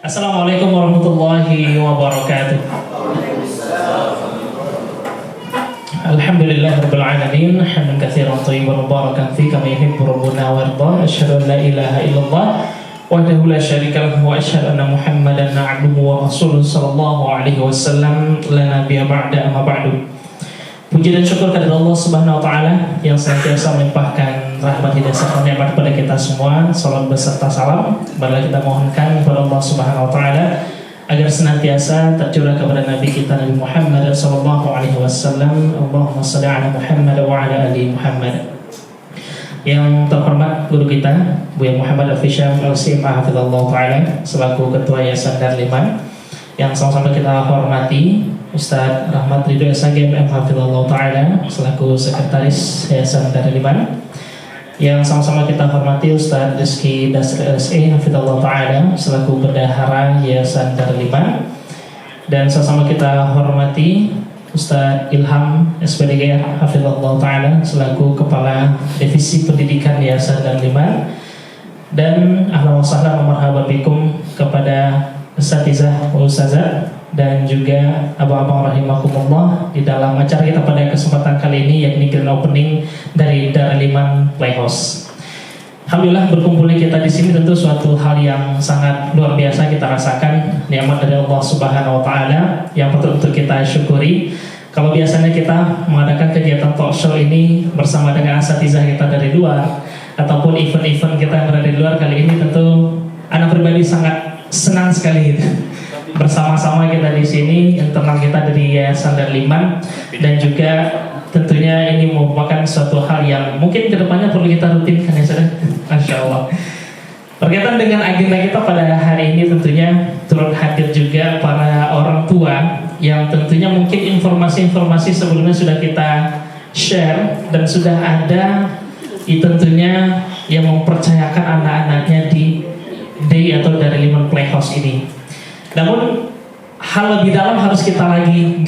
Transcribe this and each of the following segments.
Assalamualaikum warahmatullahi wabarakatuh. Alhamdulillahirabbil alamin, hamdan katsiran thayyiban mubarakan fi kama yuhibbu rabbuna wa yarda. Asyhadu an la ilaha illallah wahdahu la syarika lahu wa asyhadu anna Muhammadan abduhu wa rasuluhu sallallahu alaihi wasallam la nabiyya ba'da amma ba'du. Puji dan syukur kepada Allah Subhanahu wa taala yang senantiasa melimpahkan rahmat hidayah serta nikmat kepada kita semua. Salam beserta salam marilah kita mohonkan kepada Allah Subhanahu wa taala agar senantiasa tercurah kepada Nabi kita Nabi Muhammad sallallahu alaihi wasallam. Allahumma shalli ala Muhammad wa ala ali Muhammad. Yang terhormat guru kita Buya Muhammad Al-Fisham Al-Simah hafizallahu taala selaku ketua Yayasan Darliman, yang sama-sama kita hormati Ustaz Rahmat Ridho SHG MM hafizallahu taala selaku sekretaris Yayasan Darliman, yang sama-sama kita hormati Ustaz Rizky Dasri LSE hafizallahu taala selaku bendahara Yayasan Darliman, dan sama-sama kita hormati Ustaz Ilham SPDG hafizallahu taala selaku kepala divisi pendidikan Yayasan Darliman. Dan ahlan wa sahlan wa marhaban bikum kepada Ustazah wa Ustazah dan juga abang-abang rahimakumullah di dalam acara kita pada kesempatan kali ini, yakni grand opening dari Darliman Playhouse. Alhamdulillah berkumpulnya kita di sini tentu suatu hal yang sangat luar biasa kita rasakan, nikmat dari Allah Subhanahu wa taala yang patut untuk kita syukuri. Kalau biasanya kita mengadakan kegiatan talk show ini bersama dengan asatizah kita dari luar ataupun event-event kita yang berada di luar, kali ini tentu anak pribadi sangat senang sekali gitu. Bersama-sama kita di sini, internal kita dari Yayasan Darliman, dan juga tentunya ini merupakan suatu hal yang mungkin kedepannya perlu kita rutinkan ya saudara. Masya Allah. Berkaitan dengan agenda kita pada hari ini, tentunya turut hadir juga para orang tua yang tentunya mungkin informasi-informasi sebelumnya sudah kita share dan sudah ada tentunya yang mempercayakan anak-anaknya di Day atau Darliman Playhouse ini. Namun hal lebih dalam harus kita lagi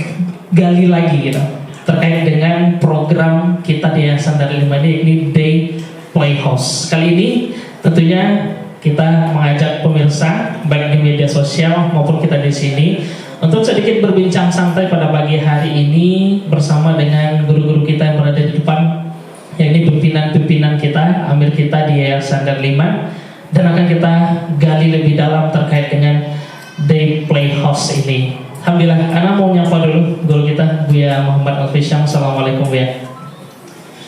gali lagi gitu terkait dengan program kita di Yayasan Darliman ini Day Playhouse. Kali ini tentunya kita mengajak pemirsa baik di media sosial maupun kita di sini untuk sedikit berbincang santai pada pagi hari ini bersama dengan guru-guru kita yang berada di depan, yakni pimpinan-pimpinan kita, amir kita di Yayasan Darliman, dan akan kita gali lebih dalam terkait dengan Day Playhouse ini. Alhamdulillah, Ana mau nyapa dulu guru kita Buya Muhammad Al-Fisham. Assalamualaikum Buya.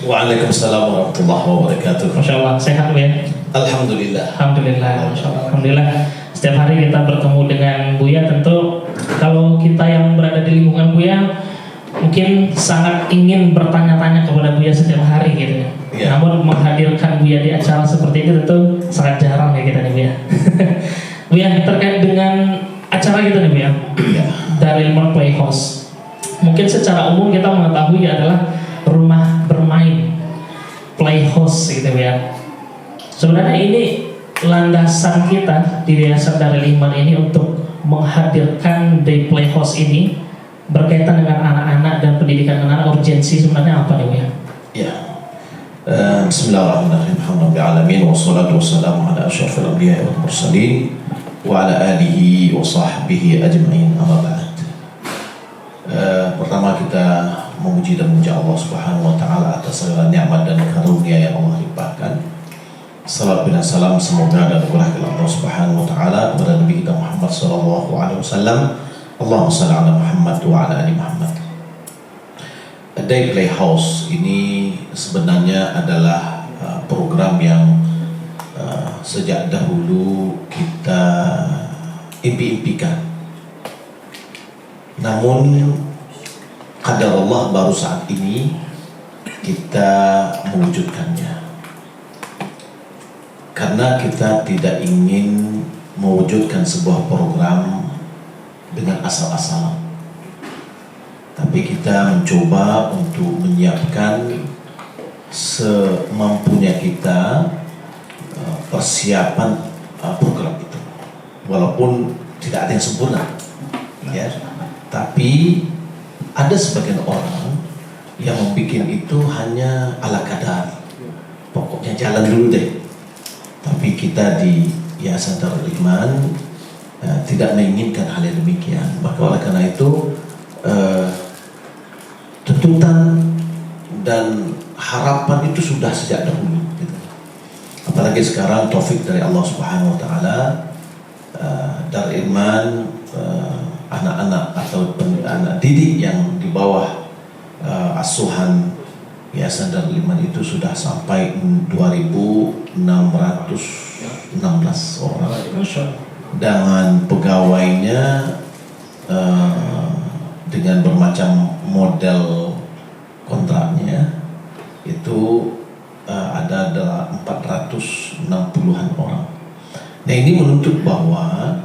Waalaikumsalam warahmatullahi wabarakatuh. Masya Allah, sehat Buya? Alhamdulillah. Alhamdulillah, Masya Allah. Alhamdulillah. Setiap hari kita bertemu dengan Buya, tentu kalau kita yang berada di lingkungan Buya mungkin sangat ingin bertanya-tanya kepada Buya setiap hari gitu ya. Namun menghadirkan Buya di acara seperti itu tentu sangat jarang ya kita nih Buya. Buya, terkait dengan acara kita nih Buya, Darliman Playhouse, mungkin secara umum kita mengetahui adalah rumah bermain playhouse gitu Buya. Sebenarnya ini landasan kita di Yayasan Darliman ini untuk menghadirkan Day Playhouse ini berkaitan dengan anak-anak dan pendidikan anak-anak, urgensi sebenarnya apa nih Buya? Ya. Bismillahirrahmanirrahim. Alhamdulillahirabbil alamin wassalatu wassalamu ala asyrafil anbiya'i wal mursalin wa ala alihi wa sahbihi ajma'in. Amma ba'd. Pertama kita memuji dan memuja Allah Subhanahu wa taala atas segala nikmat dan karunia yang Allah limpahkan. Salam dan salam semoga dan berkah Allah Subhanahu wa taala kepada Nabi kita Muhammad sallallahu alaihi wasallam. Allahumma shalli ala Muhammad wa ala ali Muhammad. Day Playhouse ini sebenarnya adalah program yang sejak dahulu kita impi-impikan. Namun qadar Allah baru saat ini kita mewujudkannya. Karena kita tidak ingin mewujudkan sebuah program dengan asal-asalan, tapi kita mencoba untuk menyiapkan semampunya kita persiapan program itu, walaupun tidak ada yang sempurna ya, tapi ada sebagian orang yang membuat itu hanya ala kadar, pokoknya jalan dulu deh. Tapi kita di Yayasan Darliman tidak menginginkan hal yang demikian. Maka oleh karena itu tuntutan dan harapan itu sudah sejak dahulu gitu. Apalagi sekarang taufik dari Allah Subhanahu wa taala, dari iman, anak-anak atau anak didik yang di bawah asuhan Yayasan Darul Iman itu sudah sampai 2.616 orang dengan pegawainya, dengan bermacam model kontraknya itu ada 460-an orang. Nah, ini menuntut bahwa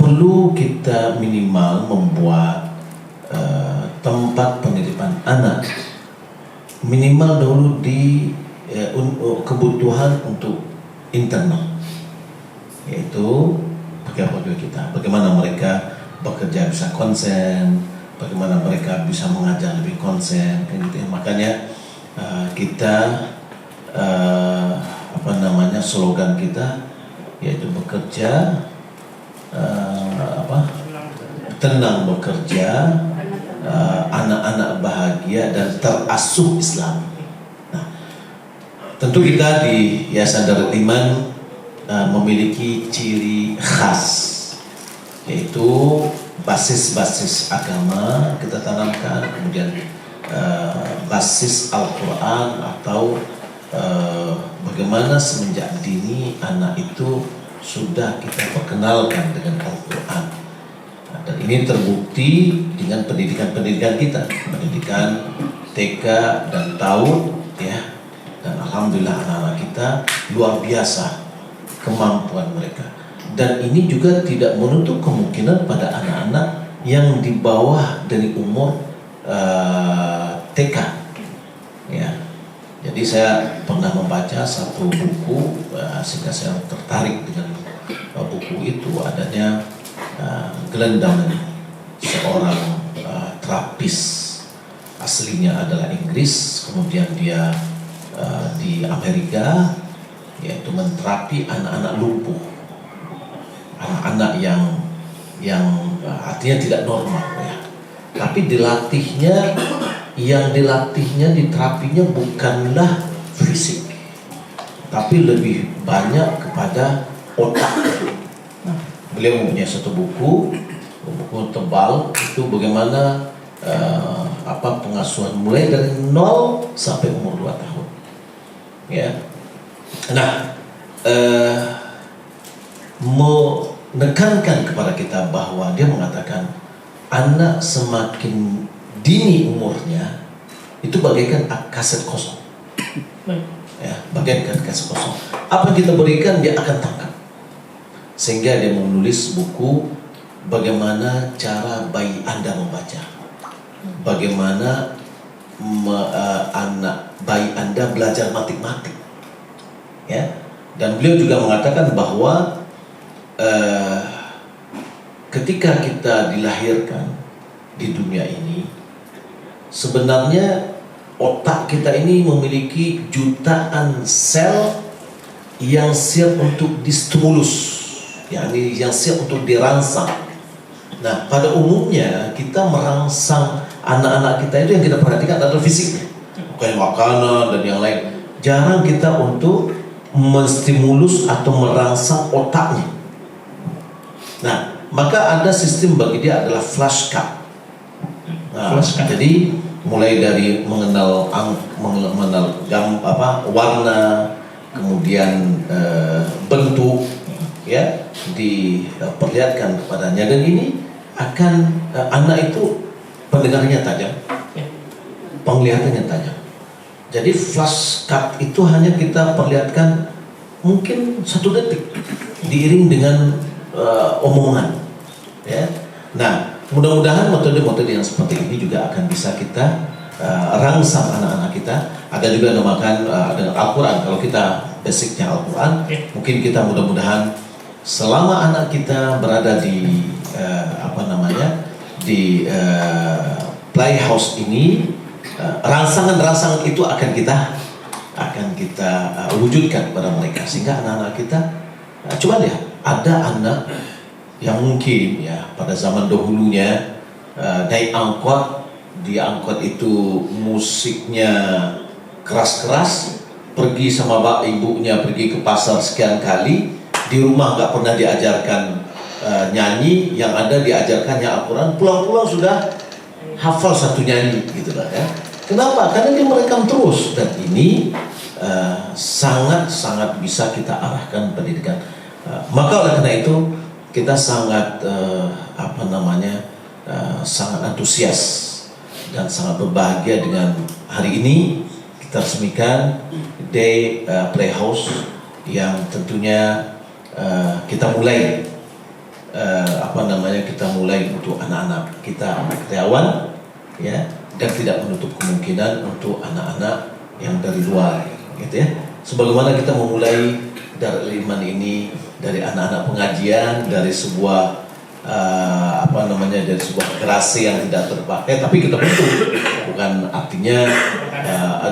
perlu kita minimal membuat tempat pendidikan anak minimal dulu di kebutuhan untuk internal, yaitu pegawai kita, bagaimana mereka bekerja bisa konsen, bagaimana mereka bisa mengajar lebih konsen, kan gitu ya. Makanya kita slogan kita yaitu bekerja tenang bekerja, anak-anak bahagia dan terasuh Islam. Nah, tentu kita di Yayasan Darul Iman memiliki ciri khas, yaitu basis-basis agama kita tanamkan, kemudian basis Al-Quran atau bagaimana semenjak dini anak itu sudah kita perkenalkan dengan Al-Quran. Dan ini terbukti dengan pendidikan-pendidikan kita, pendidikan TK dan PAUD, ya. Dan alhamdulillah anak-anak kita luar biasa kemampuan mereka. Dan ini juga tidak menutup kemungkinan pada anak-anak yang di bawah dari umur TK, ya. Jadi saya pernah membaca satu buku sehingga saya tertarik dengan buku itu. Adanya Glenn Dunham, seorang terapis, aslinya adalah Inggris, kemudian dia di Amerika, yaitu menterapi anak-anak lumpuh, anak-anak yang artinya tidak normal, ya. Tapi dilatihnya, diterapinya bukanlah fisik, tapi lebih banyak kepada otak. Beliau mempunyai satu buku tebal, itu bagaimana pengasuhan mulai dari 0 sampai umur 2 tahun, ya. Nah, menekankan kepada kita bahwa dia mengatakan anak semakin dini umurnya itu bagaikan kaset kosong, ya, bagaikan kaset kosong. Apa yang kita berikan dia akan tangkap. Sehingga dia menulis buku bagaimana cara bayi Anda membaca, bagaimana anak bayi Anda belajar matematik, ya. Dan beliau juga mengatakan bahwa ketika kita dilahirkan di dunia ini, sebenarnya otak kita ini memiliki jutaan sel yang siap untuk distimulus, yakni yang siap untuk dirangsang. Nah, pada umumnya kita merangsang anak-anak kita itu yang kita perhatikan adalah fisiknya, kayak makanan dan yang lain. Jarang kita untuk menstimulus atau merangsang otaknya. Nah, maka ada sistem bagi dia adalah flashcard. Nah, jadi mulai dari mengenal warna, kemudian bentuk, ya, diperlihatkan kepadanya, dan ini akan anak itu pendengarannya tajam, penglihatannya tajam. Jadi flashcard itu hanya kita perlihatkan mungkin 1 detik diiring dengan omongan, ya. Nah, mudah-mudahan metode-metode yang seperti ini juga akan bisa kita rangsang anak-anak kita. Ada juga namakan dengan Al-Quran. Kalau kita basicnya Al-Quran, mungkin kita mudah-mudahan selama anak kita berada di playhouse ini, rangsangan-rangsangan itu akan kita wujudkan kepada mereka, sehingga anak-anak kita coba lihat, ada anak yang mungkin ya pada zaman dahulunya naik angkot, di angkot itu musiknya keras-keras, pergi sama bak ibunya pergi ke pasar sekian kali, di rumah nggak pernah diajarkan nyanyi, yang ada diajarkannya Al-Quran, pulang-pulang sudah hafal satu nyanyi gitu lah ya. Kenapa? Karena dia merekam terus, dan ini sangat-sangat bisa kita arahkan pendidikan. Maka oleh karena itu kita sangat sangat antusias dan sangat berbahagia dengan hari ini kita resmikan Day Playhouse yang tentunya kita mulai kita mulai untuk anak-anak kita, anak karyawan ya, dan tidak menutup kemungkinan untuk anak-anak yang dari luar gitu ya. Sebagaimana kita memulai Darul Iman ini dari anak-anak pengajian, dari sebuah dari sebuah kreasi yang tidak terpakai, tapi kita bentuk, bukan artinya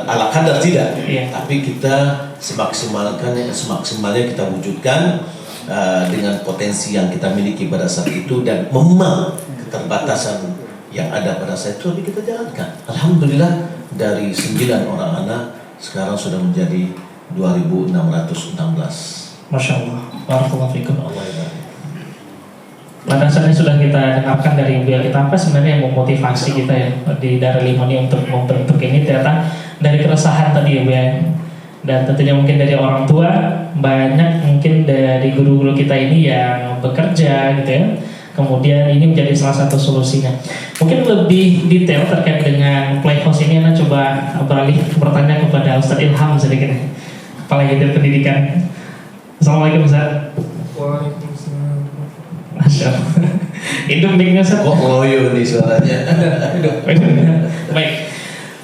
ala kadar tidak, tapi kita semaksimalnya kita wujudkan dengan potensi yang kita miliki pada saat itu, dan memang keterbatasan yang ada pada saat itu kita jalankan. Alhamdulillah dari 9 orang anak sekarang sudah menjadi 2.616. Masya Allah, barakallahu fikum. Pada dasarnya sudah kita dengarkan dari Ibu kita, apa sebenarnya yang memotivasi kita ya di Darul Iman ini untuk membentuk ini, ternyata dari keresahan tadi ya Bu ya. Dan tentunya mungkin dari orang tua, banyak mungkin dari guru-guru kita ini yang bekerja gitu ya. Kemudian ini menjadi salah satu solusinya. Mungkin lebih detail terkait dengan Playhouse ini, Anda coba beralih bertanya kepada Ustadz Ilham sedikit, Kepala Unit Pendidikan. Assalamualaikum Ustaz. Waalaikumsalam. Masya Allah. Hidup mic-nya Ustaz. Kok loyo nih suaranya. Baik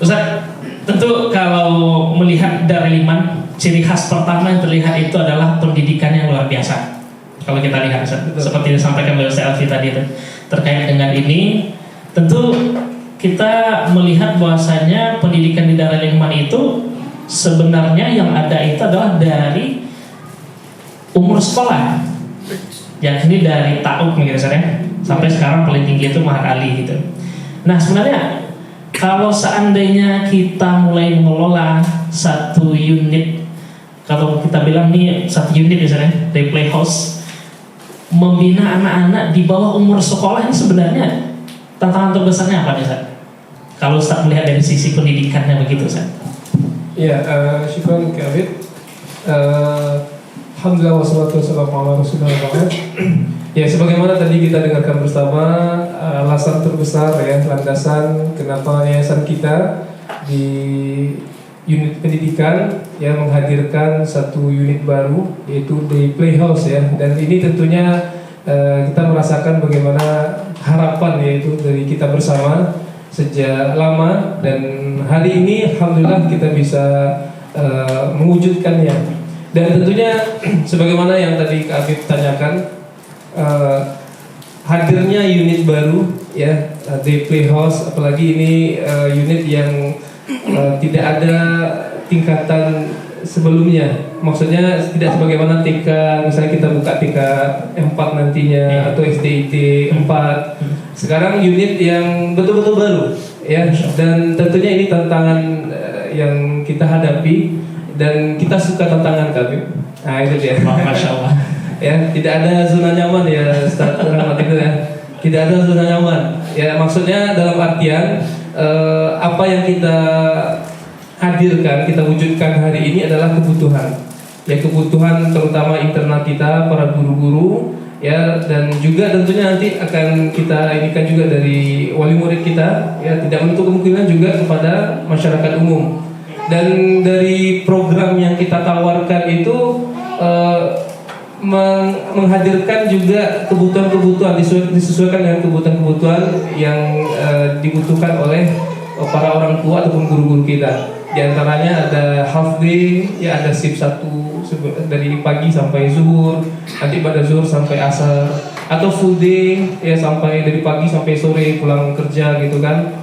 Ustaz, tentu kalau melihat Darul Iman, ciri khas pertama yang terlihat itu adalah pendidikan yang luar biasa. Kalau kita lihat Ustaz, seperti yang disampaikan oleh Ustaz Alfi tadi terkait dengan ini, tentu kita melihat bahwasanya pendidikan di Darul Iman itu sebenarnya yang ada itu adalah dari umur sekolah, yakni dari ta'uk gitu ya, sampai sekarang paling tinggi itu Mahat Ali gitu. Nah sebenarnya kalau seandainya kita mulai mengelola satu unit, kalau kita bilang nih satu unit misalnya dari Playhouse, membina anak-anak di bawah umur sekolah, ini sebenarnya tantangan terbesarnya apa nih Ustaz? Kalau Ustaz melihat dari sisi pendidikannya begitu Ustaz? Ya, syukran Kabir. Alhamdulillah wassalatu wassalamu ala Rasulillah. Ya, sebagaimana tadi kita dengarkan bersama, alasan terbesar ya, landasan kenapa yayasan kita di unit pendidikan ya menghadirkan satu unit baru, yaitu di Playhouse ya. Dan ini tentunya kita merasakan bagaimana harapan yaitu dari kita bersama sejak lama, dan hari ini alhamdulillah kita bisa mewujudkannya. Dan tentunya sebagaimana yang tadi Kak Afif tanyakan, hadirnya unit baru ya di Playhouse, apalagi ini unit yang tidak ada tingkatan sebelumnya. Maksudnya tidak sebagaimana TK, misalnya kita buka TK 4 nantinya atau SDIT 4. Sekarang unit yang betul-betul baru ya, dan tentunya ini tantangan yang kita hadapi, dan kita suka tantangan kami. Nah itu dia. Masya Allah. Ya, tidak ada zona nyaman ya Ustaz Rahmat itu ya. Tidak ada zona nyaman. Ya maksudnya dalam artian apa yang kita hadirkan, kita wujudkan hari ini adalah kebutuhan. Ya kebutuhan terutama internal kita, para guru-guru ya, dan juga tentunya nanti akan kita inikan juga dari wali murid kita ya, tidak menutup kemungkinan juga kepada masyarakat umum. Dan dari program yang kita tawarkan itu menghadirkan juga kebutuhan-kebutuhan, disesuaikan dengan kebutuhan-kebutuhan yang dibutuhkan oleh para orang tua ataupun guru-guru kita. Di antaranya ada half day, ya ada shift 1 dari pagi sampai zuhur, nanti pada zuhur sampai asar, atau full day ya sampai dari pagi sampai sore pulang kerja gitu kan.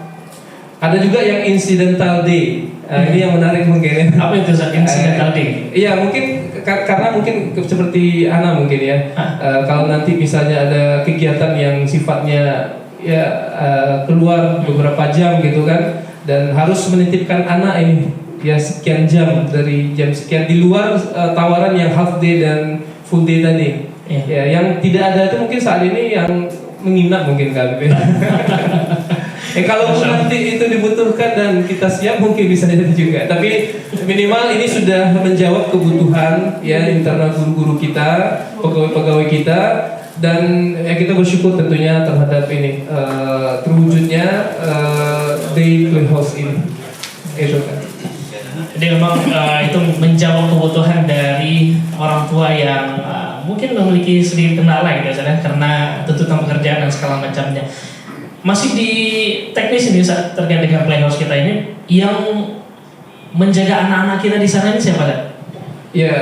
Ada juga yang incidental day. Ini yang menarik mungkin. Apa itu incidental day? Iya mungkin karena mungkin seperti Ana mungkin ya, kalau nanti misalnya ada kegiatan yang sifatnya ya keluar beberapa jam gitu kan, dan harus menitipkan anak ini ya sekian jam, dari jam sekian di luar tawaran yang half day dan full day tadi. Ya, yang tidak ada itu mungkin saat ini yang menginap mungkin kan. Kalau nanti itu dibutuhkan dan kita siap mungkin bisa jadi juga. Tapi minimal ini sudah menjawab kebutuhan ya internal guru-guru kita, pegawai-pegawai kita, dan ya kita bersyukur tentunya terhadap ini terwujudnya day playhouse ini. Itu kan. Jadi memang itu menjawab kebutuhan dari orang tua yang mungkin memiliki sedikit kendala gitu ya, karena tuntutan pekerjaan dan segala macamnya. Masih di teknis ini saat terkait dengan playhouse kita ini, yang menjaga anak-anak kita di sana ini siapa? Ya,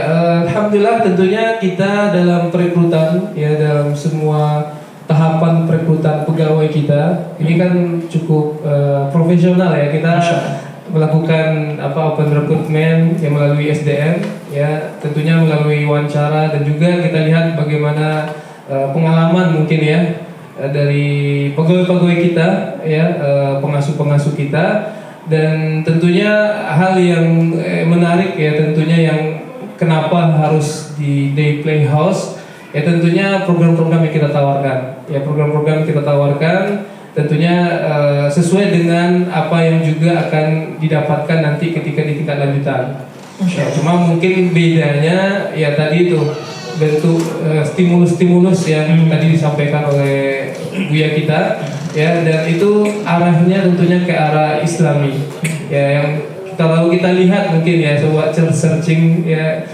alhamdulillah tentunya kita dalam perekrutan ya, dalam semua tahapan perekrutan pegawai kita ini kan cukup profesional ya. Kita melakukan open recruitment yang melalui SDM ya, tentunya melalui wawancara, dan juga kita lihat bagaimana pengalaman mungkin ya dari pegawai-pegawai kita ya, pengasuh-pengasuh kita, dan tentunya hal yang menarik ya, tentunya yang kenapa harus di day playhouse ya, tentunya program-program yang kita tawarkan ya, program-program yang kita tawarkan tentunya sesuai dengan apa yang juga akan didapatkan nanti ketika di tingkat lanjutan. Ya, cuma mungkin bedanya ya tadi itu bentuk stimulus-stimulus yang tadi disampaikan oleh Buya kita ya, dan itu arahnya tentunya ke arah Islami ya, yang kalau kita lihat mungkin ya, coba searching ya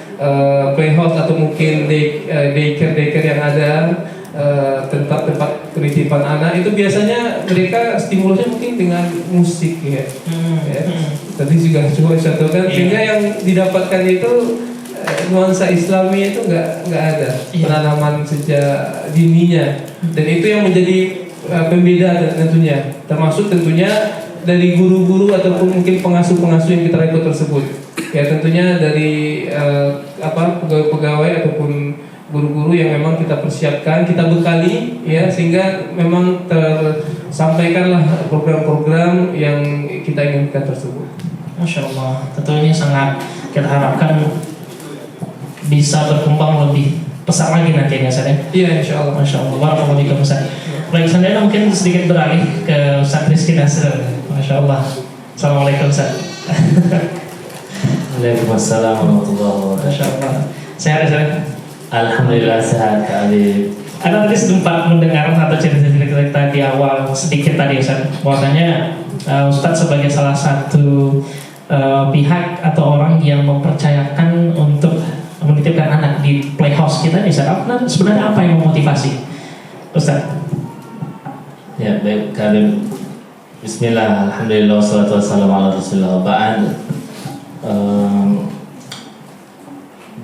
playhouse atau mungkin daycare yang ada, tempat-tempat penitipan anak itu biasanya mereka stimulusnya mungkin dengan musik ya. Tadi juga coba contohkan, sehingga yang didapatkan itu nuansa Islami itu nggak ada penanaman sejak dininya, dan itu yang menjadi pembeda tentunya, termasuk tentunya dari guru-guru ataupun mungkin pengasuh-pengasuh yang kita rekrut tersebut ya, tentunya dari pegawai-pegawai ataupun guru-guru yang memang kita persiapkan, kita bekali ya, sehingga memang tersampaikanlah program-program yang kita inginkan tersebut. Masya Allah, tentunya sangat kita harapkan bisa berkembang lebih pesat lagi nantinya, Ustaz ya. Iya, insya Allah. Masya Allah, barakallahu fiikum Ustaz. Baik, selanjutnya mungkin sedikit beralih ke Ustaz Rizky Nasr. Masya Allah. Assalamualaikum Ustaz. Waalaikumsalam warahmatullahi wabarakatuh. Masya Allah. Sehat ya Ustaz? Alhamdulillah sehat Kak Adib. Anda tadi sempat mendengar atau cerita-cerita kita di awal sedikit tadi Ustaz, bahwasanya Ustaz sebagai salah satu pihak atau orang yang mempercayakan untuk menitipkan anak di playhouse kita nih Ustaz. Sebenarnya apa yang memotivasi Ustaz? Ya baik Kak Adib. Bismillah, alhamdulillah, wassalatu wassalamu ala rasulillah. Ba'd.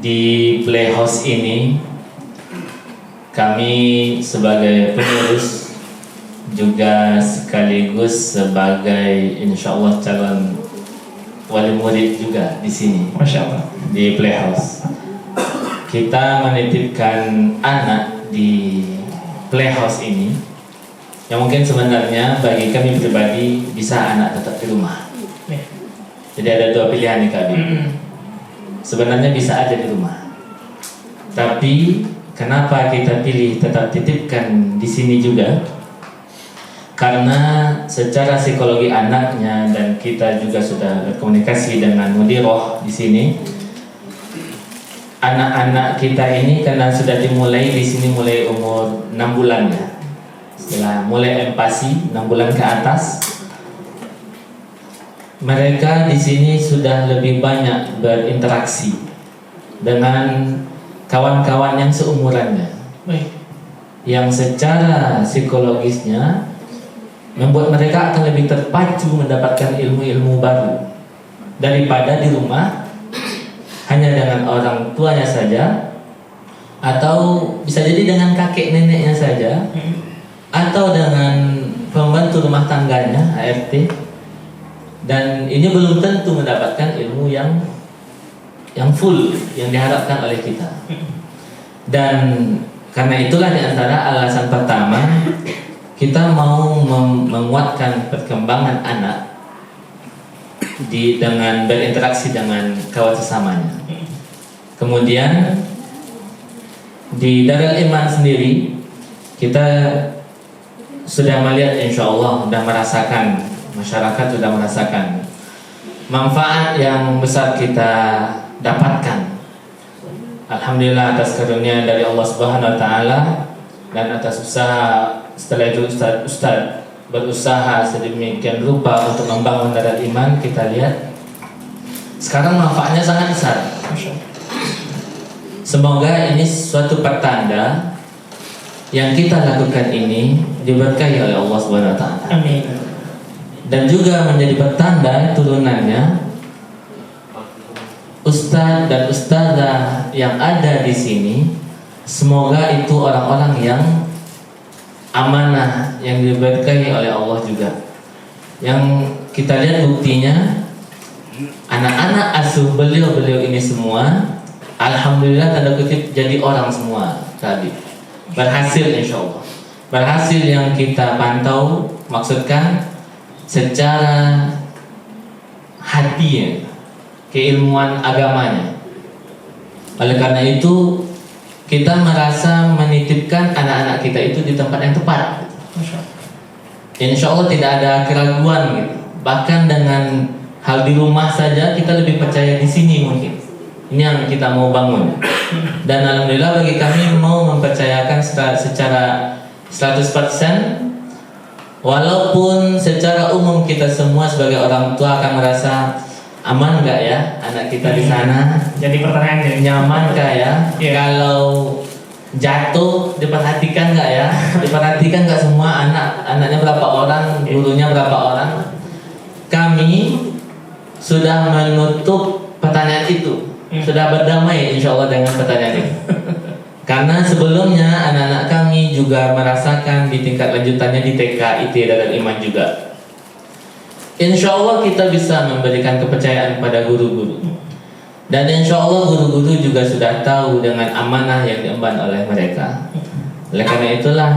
Di playhouse ini kami sebagai pengurus juga sekaligus sebagai insyaallah calon wali murid juga di sini. Masya Allah. Di playhouse kita menitipkan anak di playhouse ini, yang mungkin sebenarnya bagi kami pribadi bisa anak tetap di rumah. Jadi ada dua pilihan nih Kak Abi. Sebenarnya bisa aja di rumah, tapi kenapa kita pilih tetap titipkan di sini juga? Karena secara psikologi anaknya, dan kita juga sudah berkomunikasi dengan mudiroh di sini, anak-anak kita ini karena sudah dimulai di sini mulai umur 6 bulan ya. Setelah mulai empati 6 bulan ke atas, mereka di sini sudah lebih banyak berinteraksi dengan kawan-kawan yang seumurannya, yang secara psikologisnya membuat mereka akan lebih terpacu mendapatkan ilmu-ilmu baru daripada di rumah hanya dengan orang tuanya saja, atau bisa jadi dengan kakek neneknya saja, atau dengan pembantu rumah tangganya ART. Dan ini belum tentu mendapatkan ilmu yang yang full yang diharapkan oleh kita. Dan karena itulah di antara alasan pertama kita mau menguatkan perkembangan anak dengan berinteraksi dengan kawan sesamanya. Kemudian di Darul Iman sendiri kita sudah melihat, insya Allah sudah merasakan, masyarakat sudah merasakan manfaat yang besar kita dapatkan. Alhamdulillah atas karunia dari Allah Subhanahu Wa Taala dan atas usaha setelah itu Ustaz berusaha sedemikian rupa untuk membangun Darul Iman. Kita lihat sekarang manfaatnya sangat besar. Semoga ini suatu pertanda yang kita lakukan ini diberkahi oleh Allah Subhanahu Wa Taala. Amin. Dan juga menjadi pertanda turunannya ustaz dan ustazah yang ada di sini, semoga itu orang-orang yang amanah, yang diberkahi oleh Allah juga. Yang kita lihat buktinya anak-anak asuh beliau ini semua, alhamdulillah tanda kutip jadi orang semua tadi. Berhasil insya Allah. Berhasil yang kita pantau, maksudkan secara hatinya, keilmuan agamanya. Oleh karena itu kita merasa menitipkan anak-anak kita itu di tempat yang tepat. Insya Allah tidak ada keraguan gitu. Bahkan dengan hal di rumah saja kita lebih percaya di sini mungkin. Ini yang kita mau bangun. Dan alhamdulillah bagi kami mau mempercayakan secara 100%, walaupun secara umum kita semua sebagai orang tua akan merasa aman nggak ya anak kita di sana? Jadi pertanyaannya Nyaman nggak ya? Iya. Kalau jatuh diperhatikan nggak ya? Diperhatikan nggak semua anaknya berapa orang, gurunya berapa orang? Kami sudah menutup pertanyaan itu, sudah berdamai insya Allah dengan pertanyaan itu. Karena sebelumnya anak-anak kami juga merasakan di tingkat lanjutannya di TK, IT, Darul Iman juga. Insya Allah kita bisa memberikan kepercayaan pada guru-guru. Dan insya Allah guru-guru juga sudah tahu dengan amanah yang diemban oleh mereka. Oleh karena itulah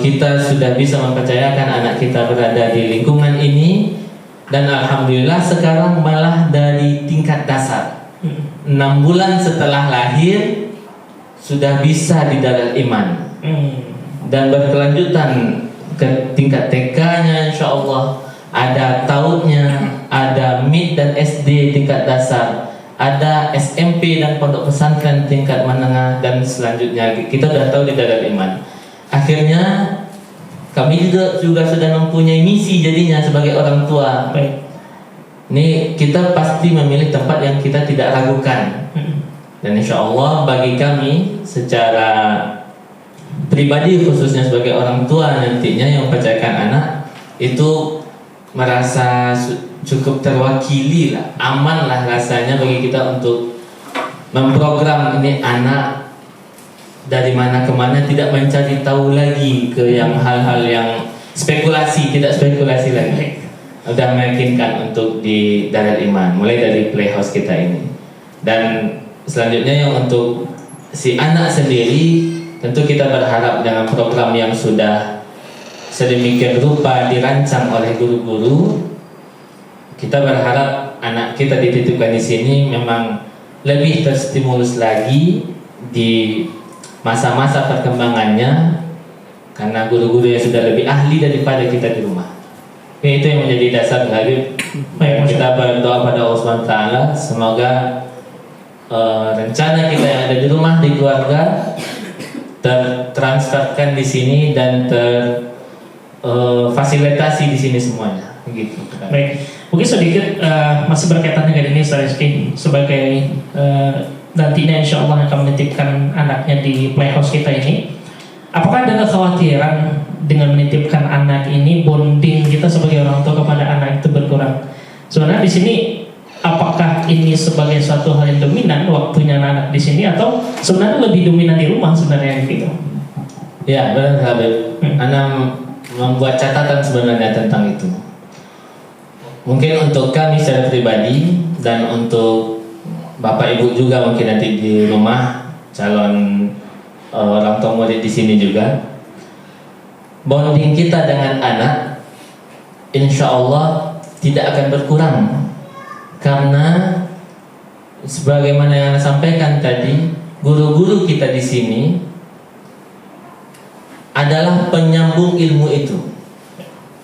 kita sudah bisa mempercayakan anak kita berada di lingkungan ini. Dan alhamdulillah sekarang malah dari tingkat dasar 6 bulan setelah lahir sudah bisa di Darul Iman. Dan berkelanjutan ke tingkat TK-nya insya Allah. Ada tautnya, ada MID dan SD tingkat dasar, ada SMP dan pondok pesantren tingkat menengah, dan selanjutnya kita sudah tahu di Darul Iman. Akhirnya kami juga sudah mempunyai misi jadinya sebagai orang tua. Baik. Ini kita pasti memilih tempat yang kita tidak ragukan. Dan insya Allah bagi kami secara pribadi khususnya sebagai orang tua nantinya yang mempercayakan anak itu merasa cukup terwakili lah, aman lah rasanya bagi kita untuk memprogram ini anak dari mana ke mana, tidak mencari tahu lagi ke yang hal-hal yang spekulasi, tidak spekulasi lagi. Udah meyakinkan untuk di Darul Iman mulai dari playhouse kita ini. Dan selanjutnya yang untuk si anak sendiri, tentu kita berharap dengan program yang sudah sedemikian rupa dirancang oleh guru-guru, kita berharap anak kita dititipkan di sini memang lebih terstimulus lagi di masa-masa perkembangannya, karena guru-guru yang sudah lebih ahli daripada kita di rumah. Itu yang menjadi dasar dari kita berdoa pada Allah SWT. Semoga rencana kita yang ada di rumah, di keluarga, tertransferkan di sini dan fasilitasi di sini semuanya. Begitu. Baik, mungkin sedikit masih berkaitan dengan ini Ustaz Rizky, sebagai nantinya insya Allah akan menitipkan anaknya di playhouse kita ini. Apakah ada kekhawatiran dengan menitipkan anak ini bonding kita sebagai orang tua kepada anak itu berkurang? Sebenarnya di sini apakah ini sebagai suatu hal yang dominan waktunya anak di sini, atau sebenarnya lebih dominan di rumah sebenarnya gitu? Ya benar Habib. Anak membuat catatan sebenarnya tentang itu. Mungkin untuk kami secara pribadi dan untuk Bapak Ibu juga mungkin nanti di rumah calon orang tua murid di sini juga, bonding kita dengan anak insya Allah tidak akan berkurang, karena sebagaimana yang saya sampaikan tadi, guru-guru kita di sini adalah penyambung ilmu itu.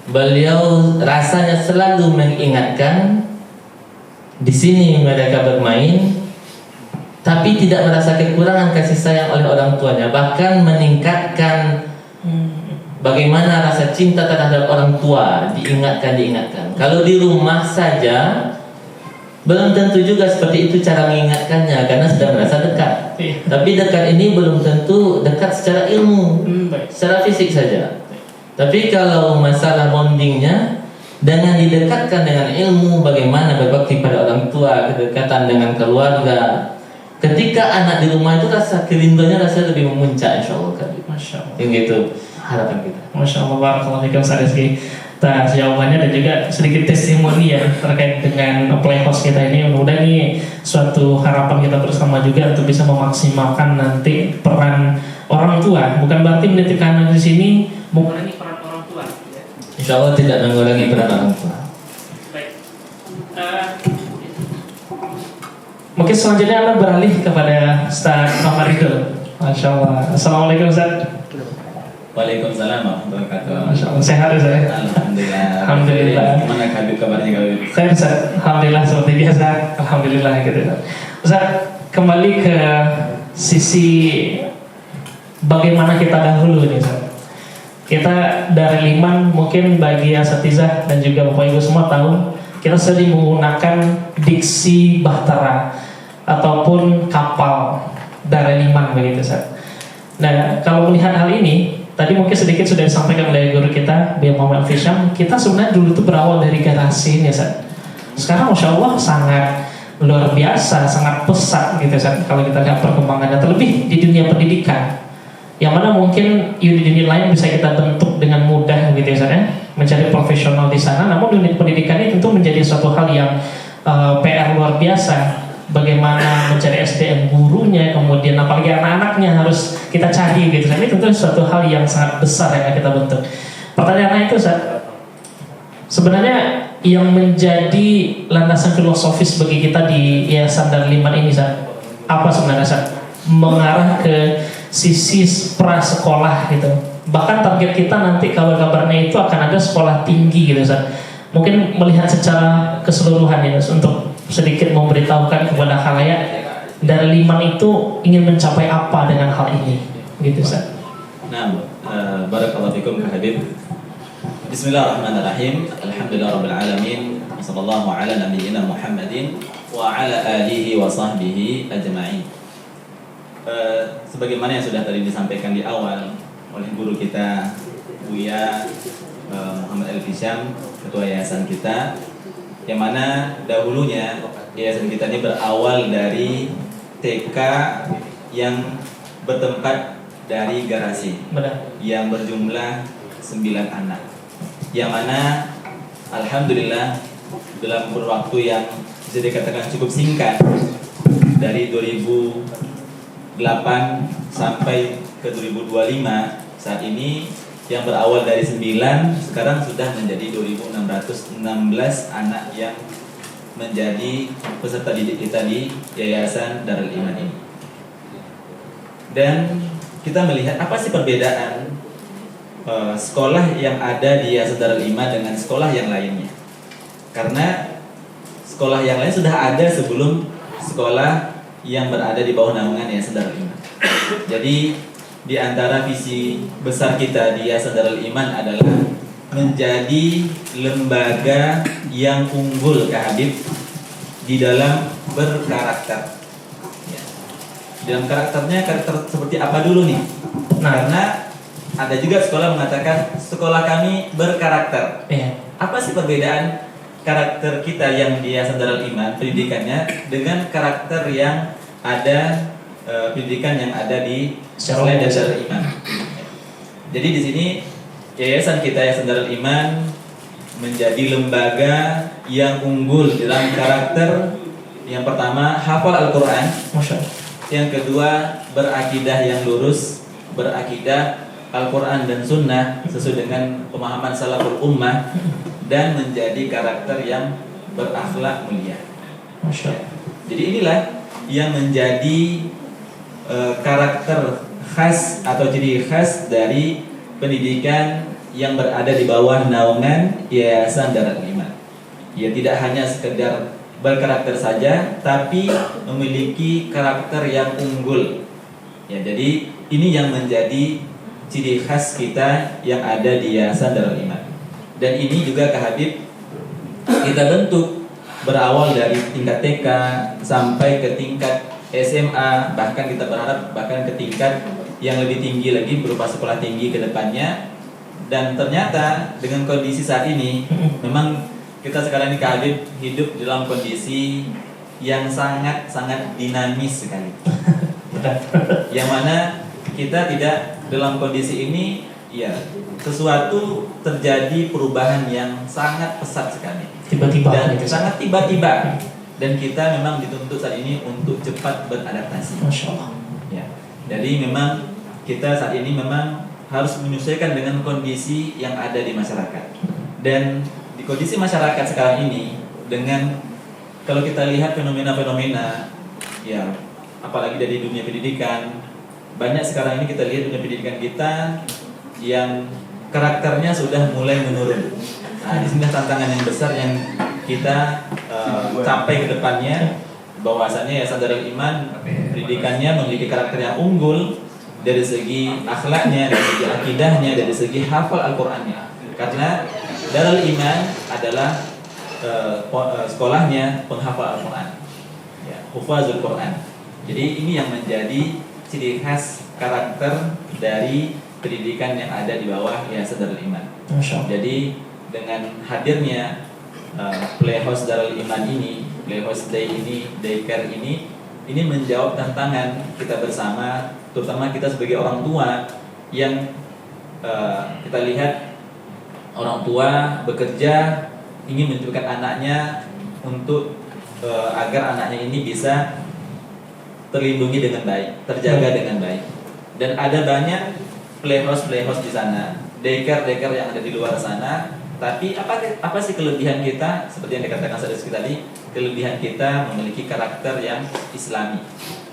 Beliau rasanya selalu mengingatkan, di sini mereka bermain, tapi tidak merasa kekurangan kasih sayang oleh orang tuanya, bahkan meningkatkan bagaimana rasa cinta terhadap orang tua, diingatkan. Kalau di rumah saja belum tentu juga seperti itu cara mengingatkannya, karena sudah merasa dekat. Tapi dekat ini belum tentu dekat secara ilmu, secara fisik saja. Tapi kalau masalah bondingnya, dengan didekatkan dengan ilmu, bagaimana berbakti pada orang tua, kedekatan dengan keluarga, ketika anak di rumah itu rasa kerinduannya rasa lebih memuncak, insya Allah kan. Masya Allah. Yang gitu harapan kita. Masya Allah, barakallahu fikum Ustaz Rizky atas jawabannya dan juga sedikit testimoni ya terkait dengan playhouse kita ini. Mudah-mudahan ini suatu harapan kita bersama juga untuk bisa memaksimalkan nanti peran orang tua. Bukan berarti menitipkan anak di sini mengurangi peran orang tua. Insya Allah tidak mengurangi peran orang tua. Baik. Mungkin selanjutnya Anda beralih kepada Ustaz Muhammad Ridho. Masya Allah. Assalamualaikum Ustaz. Waalaikumsalam warahmatullahi wabarakatuh. Masya Allah. Sehat ya Ustaz? Alhamdulillah. Alhamdulillah. Gimana Habib kabarnya Habib? Saya Ustaz, alhamdulillah seperti biasa. Alhamdulillah gitu. Ustaz, kembali ke sisi bagaimana kita dahulu nih Ustaz. Kita dari liman mungkin bagi asatizah dan juga Bapak Ibu semua tahu, kita sering menggunakan diksi bahtera ataupun kapal dari liman begitu Ustaz. Nah, kalau melihat hal ini, tadi mungkin sedikit sudah disampaikan oleh guru kita, Bill Muhammad Fisham. Kita sebenarnya dulu itu berawal dari garasi ini, Ustaz. Sekarang Masya Allah sangat luar biasa, sangat pesat gitu, Ustaz. Kalau kita lihat perkembangannya, terlebih di dunia pendidikan, yang mana mungkin unit-unit lain bisa kita bentuk dengan mudah gitu, Ustaz, ya, mencari profesional di sana. Namun unit pendidikan ini tentu menjadi suatu hal yang PR luar biasa. Bagaimana mencari SDM gurunya, kemudian apalagi anak-anaknya harus kita cari gitu. Ini tentu suatu hal yang sangat besar yang kita bentuk. Pertanyaannya itu Ustaz, sebenarnya yang menjadi landasan filosofis bagi kita di Yayasan Darul Iman ini Ustaz, apa sebenarnya Ustaz? Mengarah ke sisi prasekolah gitu. Bahkan target kita nanti kabar-kabarnya itu akan ada sekolah tinggi gitu Ustaz. Mungkin melihat secara keseluruhan ya Ustaz, untuk sedikit memberitahukan kepada khalayak dari liman itu ingin mencapai apa dengan hal ini gitu Ustaz. Nah, barakallahu fikum Kak Habib. Bismillahirrahmanirrahim. Alhamdulillahirabbil alamin. Wassallallahu ala nabiyyina Muhammadin wa ala alihi wa sahbihi ajma'in. Sebagaimana yang sudah tadi disampaikan di awal oleh guru kita Buya Muhammad Al-Fisham, ketua yayasan kita, yang mana dahulunya yayasan kita ini berawal dari TK yang bertempat dari garasi. Benar. Yang berjumlah 9 anak, yang mana alhamdulillah dalam kurun waktu yang bisa dikatakan cukup singkat, dari 2008 sampai ke 2025 saat ini, yang berawal dari 9 sekarang sudah menjadi 2.616 anak yang menjadi peserta didik kita di Yayasan Darul Iman ini. Dan kita melihat apa sih perbedaan sekolah yang ada di Yayasan Darul Iman dengan sekolah yang lainnya. Karena sekolah yang lain sudah ada sebelum sekolah yang berada di bawah naungan Yayasan Darul Iman. Jadi di antara visi besar kita di Yayasan Darul Iman adalah menjadi lembaga yang unggul Kak Habib di dalam berkarakter. Ya. Dalam karakternya, karakter seperti apa dulu nih? Nah, karena ada juga sekolah mengatakan sekolah kami berkarakter. Apa sih perbedaan karakter kita yang di Yayasan Darul Iman pendidikannya dengan karakter yang ada pendidikan yang ada di selain Darul Iman? Jadi di sini yayasan kita Yayasan Darul Iman menjadi lembaga yang unggul dalam karakter Yang pertama, hafal Al-Quran. Masya Allah. Yang kedua, berakidah yang lurus, berakidah Al-Quran dan Sunnah sesuai dengan pemahaman salaful ummah, dan menjadi karakter yang berakhlak mulia. Masya Allah. Jadi inilah yang menjadi karakter khas atau ciri khas dari pendidikan yang berada di bawah naungan Yayasan Darul Iman. Ya, tidak hanya sekedar berkarakter saja, tapi memiliki karakter yang unggul. Ya, jadi ini yang menjadi ciri khas kita yang ada di Yayasan Darul Iman. Dan ini juga Kak Habib kita bentuk berawal dari tingkat TK sampai ke tingkat SMA, bahkan kita berharap bahkan ke tingkat yang lebih tinggi lagi berupa sekolah tinggi ke depannya. Dan ternyata dengan kondisi saat ini memang kita sekarang ini Kak Habib hidup dalam kondisi yang sangat-sangat dinamis sekali. Yang mana kita tidak dalam kondisi ini, ya, sesuatu terjadi perubahan yang sangat pesat sekali. Tiba-tiba Dan gitu. sangat tiba-tiba. Dan kita memang dituntut saat ini untuk cepat beradaptasi. Masya Allah. Ya. Jadi memang kita saat ini memang harus menyesuaikan dengan kondisi yang ada di masyarakat. Dan di kondisi masyarakat sekarang ini, dengan kalau kita lihat fenomena-fenomena, ya, apalagi dari dunia pendidikan, banyak sekarang ini kita lihat dunia pendidikan kita yang karakternya sudah mulai menurun. Nah, di sini tantangan yang besar yang kita capai ke depannya, bahwasannya Yayasan Darul Iman pendidikannya memiliki karakter yang unggul dari segi akhlaknya, dari segi akidahnya, dari segi hafal Al-Qur'annya. Karena Darul Iman adalah sekolahnya penghafal Al-Qur'an. Ya, hufazul Qur'an. Jadi ini yang menjadi ciri khas karakter dari pendidikan yang ada di bawah Yayasan Darul Iman. Jadi dengan hadirnya Playhouse Darul Iman ini, Playhouse Day ini, Daycare ini menjawab tantangan kita bersama, terutama kita sebagai orang tua yang kita lihat orang tua bekerja ingin menunjukkan anaknya untuk agar anaknya ini bisa terlindungi dengan baik, terjaga dengan baik. Dan ada banyak playhouse di sana, daycare yang ada di luar sana. Tapi apa sih kelebihan kita? Seperti yang dikatakan Saudara tadi, kelebihan kita memiliki karakter yang Islami.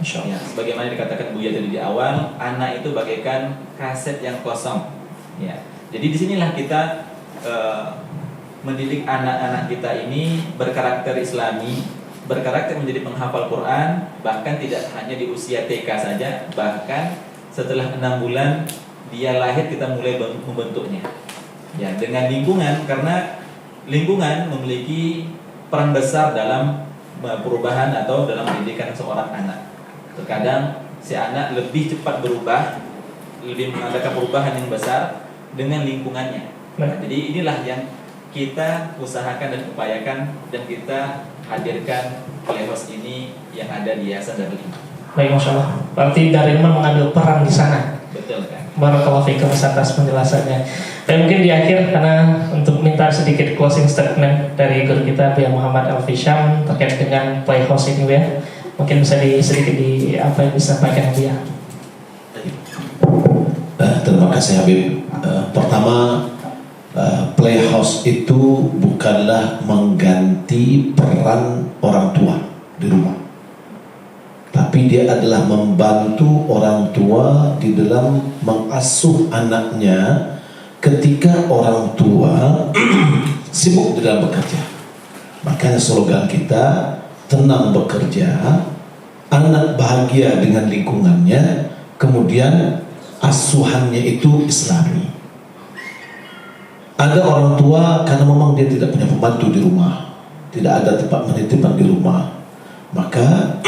Ya, sebagaimana dikatakan Buya tadi di awal, anak itu bagaikan kaset yang kosong. Ya, jadi disinilah kita mendidik anak-anak kita ini berkarakter Islami, berkarakter menjadi penghafal Quran, bahkan tidak hanya di usia TK saja, bahkan setelah 6 bulan dia lahir kita mulai membentuknya. Ya, dengan lingkungan, karena lingkungan memiliki peran besar dalam perubahan atau dalam pendidikan seorang anak. Terkadang si anak lebih cepat berubah, lebih mengadakan perubahan yang besar dengan lingkungannya. Nah, jadi inilah yang kita usahakan dan upayakan, dan kita hadirkan Playhouse ini yang ada di Yayasan Darul Iman. Baik, Masya Allah. Berarti Darul Iman mengambil peran di sana. Betul kan? Barakallahu fiikum atas penjelasannya. Dan mungkin di akhir, karena untuk minta sedikit closing statement dari guru kita Buya Muhammad Al-Fisham terkait dengan Playhouse ini, Buya, mungkin bisa sedikit apa yang disampaikan Buya. Terima kasih Habib. Pertama, Playhouse itu bukanlah mengganti peran orang tua di rumah, tapi dia adalah membantu orang tua di dalam mengasuh anaknya ketika orang tua sibuk di dalam bekerja. Makanya slogan kita, tenang bekerja, anak bahagia dengan lingkungannya, kemudian asuhannya itu Islami. Ada orang tua karena memang dia tidak punya pembantu di rumah, tidak ada tempat menitipkan di rumah, maka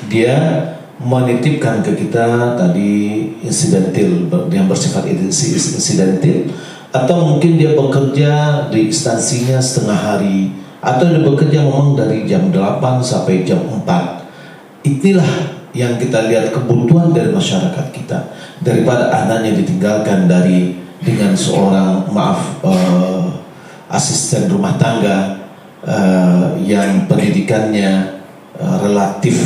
dia menitipkan ke kita tadi insidentil, yang bersifat insidentil, atau mungkin dia bekerja di instansinya setengah hari, atau dia bekerja memang dari jam 8 sampai jam 4. Inilah yang kita lihat kebutuhan dari masyarakat kita, daripada anaknya ditinggalkan dengan seorang asisten rumah tangga yang pendidikannya relatif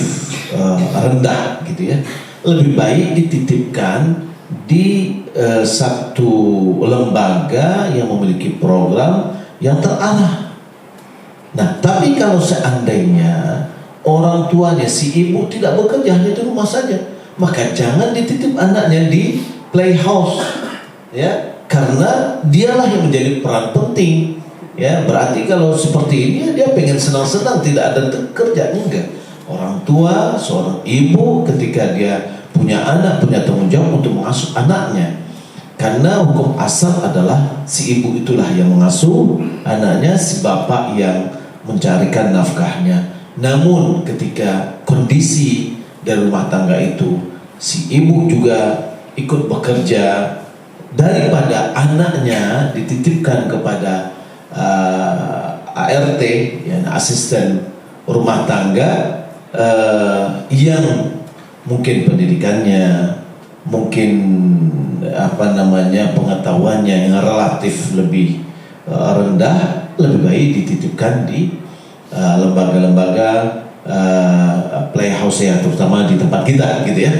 rendah gitu ya. Lebih baik dititipkan di satu lembaga yang memiliki program yang terarah. Nah, tapi kalau seandainya orang tuanya si ibu tidak bekerja, hanya di rumah saja, maka jangan dititip anaknya di playhouse, ya, karena dialah yang menjadi peran penting, ya. Berarti kalau seperti ini dia pengen senang-senang, tidak ada kerja, enggak. Orang tua, seorang ibu ketika dia punya anak, punya tanggung jawab untuk mengasuh anaknya, karena hukum asal adalah si ibu itulah yang mengasuh anaknya, si bapak yang mencarikan nafkahnya. Namun ketika kondisi dari rumah tangga itu si ibu juga ikut bekerja, daripada anaknya dititipkan kepada ART, ya, asisten rumah tangga, yang mungkin pendidikannya, mungkin pengetahuannya yang relatif lebih rendah, lebih baik dititipkan di lembaga-lembaga playhouse ya, terutama di tempat kita gitu ya.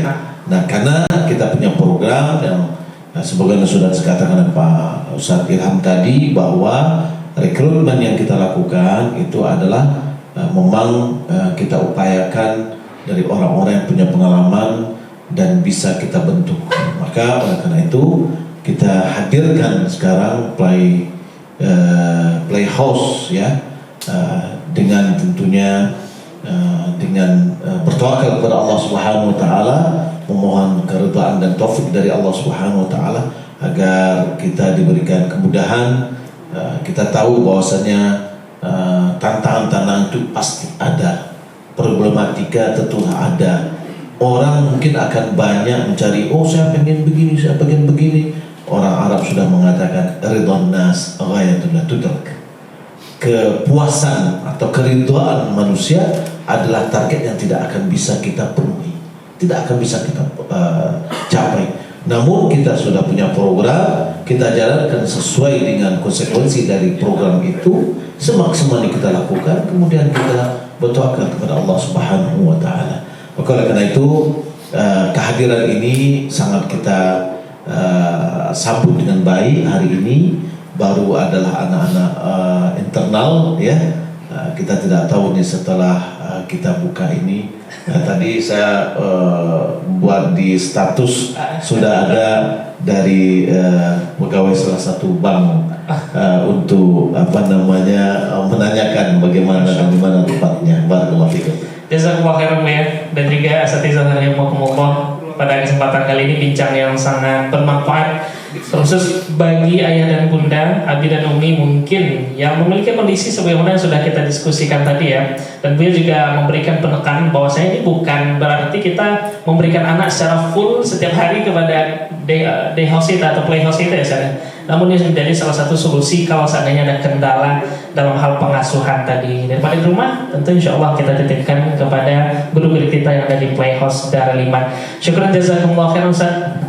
Nah, karena kita punya program yang sebagaimana sudah dikatakan Pak Ustadz Ilham tadi, bahwa rekrutmen yang kita lakukan itu adalah memang kita upayakan dari orang-orang yang punya pengalaman dan bisa kita bentuk. Maka oleh karena itu kita hadirkan sekarang playhouse ya, dengan tentunya dengan bertawakal kepada Allah Subhanahu wa taala, memohon keridhaan dan taufik dari Allah Subhanahu wa taala agar kita diberikan kemudahan. Kita tahu bahwasanya tantangan-tantangan itu pasti ada, problematika tentulah ada. Orang mungkin akan banyak mencari, oh saya pengen begini, saya pengen begini. Orang Arab sudah mengatakan ridwan nas ghayatul la tudrak. Kepuasan atau keridhaan manusia adalah target yang tidak akan bisa kita penuhi, tidak akan bisa kita capai. Namun kita sudah punya program, kita jalankan sesuai dengan konsekuensi dari program itu, semaksimal yang kita lakukan, kemudian kita bertawakal kepada Allah Subhanahu wa taala. Maka oleh karena itu kehadiran ini sangat kita sambut dengan baik hari ini. Baru adalah anak-anak internal ya. Kita tidak tahu nih setelah kita buka ini. Tadi saya buat di status sudah ada dari pegawai salah satu bank untuk menanyakan bagaimana dan di mana tempatnya. Barakallahu fikum. Jazakumullah khairan ya, dan juga asatizah rahimakumullah. Pada kesempatan kali ini bincang yang sangat bermanfaat khusus bagi ayah dan bunda, abi dan umi mungkin yang memiliki kondisi sebagaimana yang sudah kita diskusikan tadi ya. Dan beliau juga memberikan penekanan bahwasanya ini bukan berarti kita memberikan anak secara full setiap hari kepada day house itu atau play house itu ya saya. Namun ini menjadi salah satu solusi kalau seandainya ada kendala dalam hal pengasuhan tadi. Daripada di rumah, tentu insya Allah kita titipkan kepada guru-guru kita yang ada di Playhouse Darul Iman. Syukran jazakumullah khairan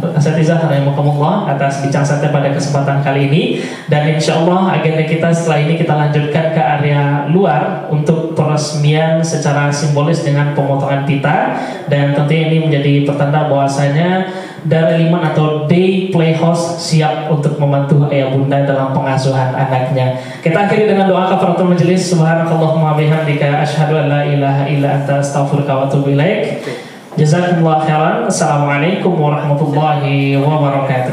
Asatizah rahimakumullah atas bincang santai pada kesempatan kali ini. Dan insya Allah agenda kita setelah ini kita lanjutkan ke area luar untuk peresmian secara simbolis dengan pemotongan pita. Dan tentunya ini menjadi pertanda bahwasanya Darul Iman atau Day Playhouse siap untuk membantu ayah bunda dalam pengasuhan anaknya. Kita akhiri dengan doa kafaratul majelis. Subhanakallahumma bihamdika asyhadu an la ilaha illa anta astaghfiruka wa atubu ilaik. Jazakumullah khairan. Assalamualaikum warahmatullahi wabarakatuh.